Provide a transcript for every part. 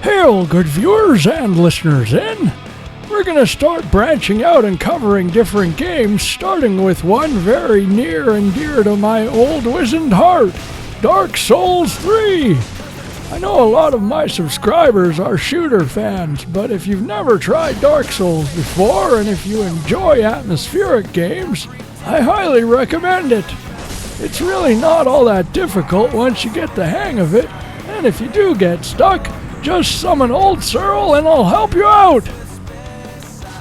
Hail, good viewers and listeners in. We're going to start branching out and covering different games, starting with one very near and dear to my old wizened heart, Dark Souls 3. I know a lot of my subscribers are shooter fans, but if you've never tried Dark Souls before, and if you enjoy atmospheric games, I highly recommend it. It's really not all that difficult once you get the hang of it, and if you do get stuck, just summon old Cyril and I'll help you out.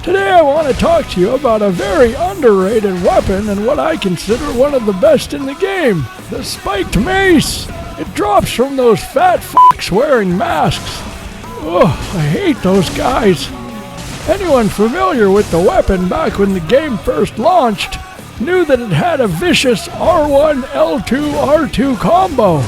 Today I want to talk to you about a very underrated weapon and what I consider one of the best in the game, the spiked mace. It drops from those fat fucks wearing masks. Ugh, I hate those guys. Anyone familiar with the weapon back when the game first launched knew that it had a vicious R1, L2, R2 combo.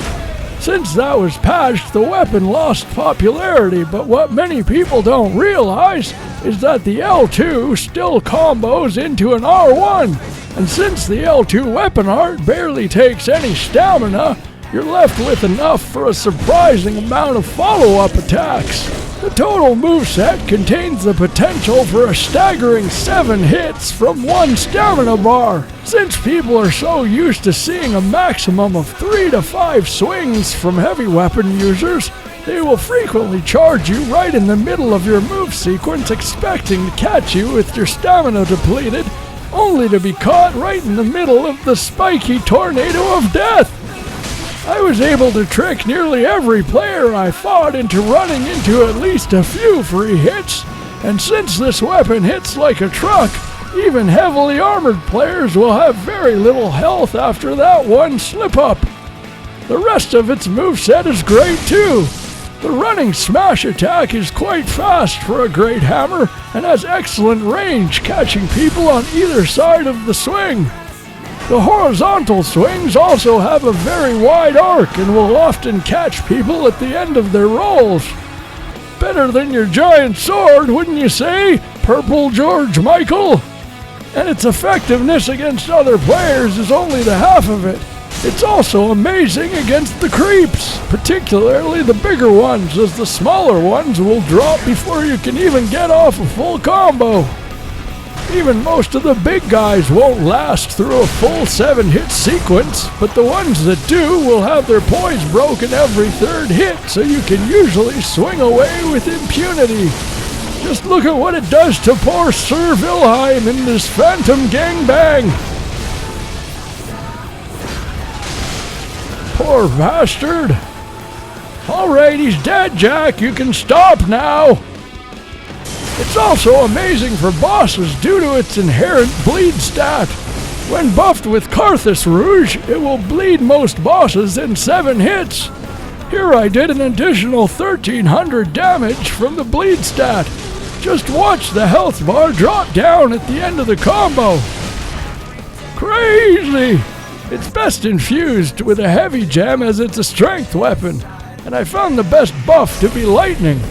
Since that was patched, the weapon lost popularity, but what many people don't realize is that the L2 still combos into an R1, and since the L2 weapon art barely takes any stamina, you're left with enough for a surprising amount of follow-up attacks. The total moveset contains the potential for a staggering 7 hits from one stamina bar. Since people are so used to seeing a maximum of 3 to 5 swings from heavy weapon users, they will frequently charge you right in the middle of your move sequence, expecting to catch you with your stamina depleted, only to be caught right in the middle of the spiky tornado of death. I was able to trick nearly every player I fought into running into at least a few free hits, and since this weapon hits like a truck, even heavily armored players will have very little health after that one slip-up. The rest of its moveset is great too. The running smash attack is quite fast for a great hammer and has excellent range, catching people on either side of the swing. The horizontal swings also have a very wide arc and will often catch people at the end of their rolls. Better than your giant sword, wouldn't you say, Purple George Michael? And its effectiveness against other players is only the half of it. It's also amazing against the creeps, particularly the bigger ones, as the smaller ones will drop before you can even get off a full combo. Even most of the big guys won't last through a full 7-hit sequence, but the ones that do will have their poise broken every third hit, so you can usually swing away with impunity. Just look at what it does to poor Sir Wilhelm in this Phantom Gangbang. Poor bastard. Alright, he's dead, Jack. You can stop now. It's also amazing for bosses due to its inherent bleed stat. When buffed with Carthus Rouge, it will bleed most bosses in 7 hits. Here I did an additional 1300 damage from the bleed stat. Just watch the health bar drop down at the end of the combo. Crazy! It's best infused with a heavy gem as it's a strength weapon, and I found the best buff to be lightning.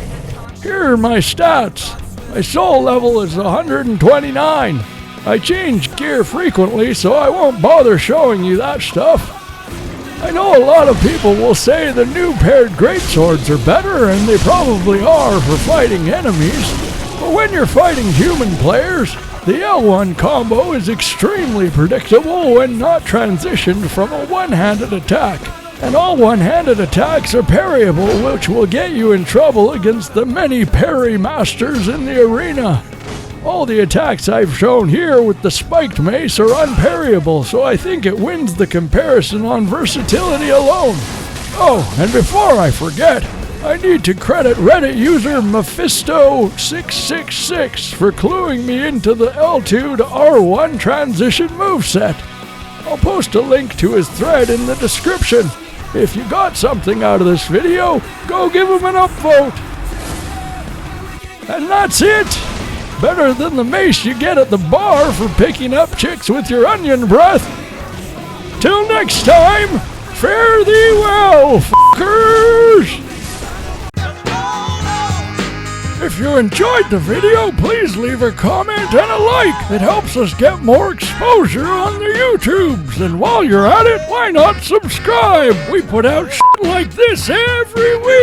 Here are my stats. My soul level is 129. I change gear frequently, so I won't bother showing you that stuff. I know a lot of people will say the new paired greatswords are better, and they probably are for fighting enemies, but when you're fighting human players, the L1 combo is extremely predictable when not transitioned from a one-handed attack. And all one-handed attacks are parryable, which will get you in trouble against the many parry masters in the arena. All the attacks I've shown here with the spiked mace are unparryable, so I think it wins the comparison on versatility alone. Oh, and before I forget, I need to credit Reddit user Mephisto666 for cluing me into the L2 to R1 transition moveset. I'll post a link to his thread in the description. If you got something out of this video, go give him an upvote. And that's it! Better than the mace you get at the bar for picking up chicks with your onion breath. Till next time, fare thee well, fuckers! If you enjoyed the video, please leave a comment and a like. It helps us get more exposure on the YouTubes. And while you're at it, why not subscribe? We put out shit like this every week.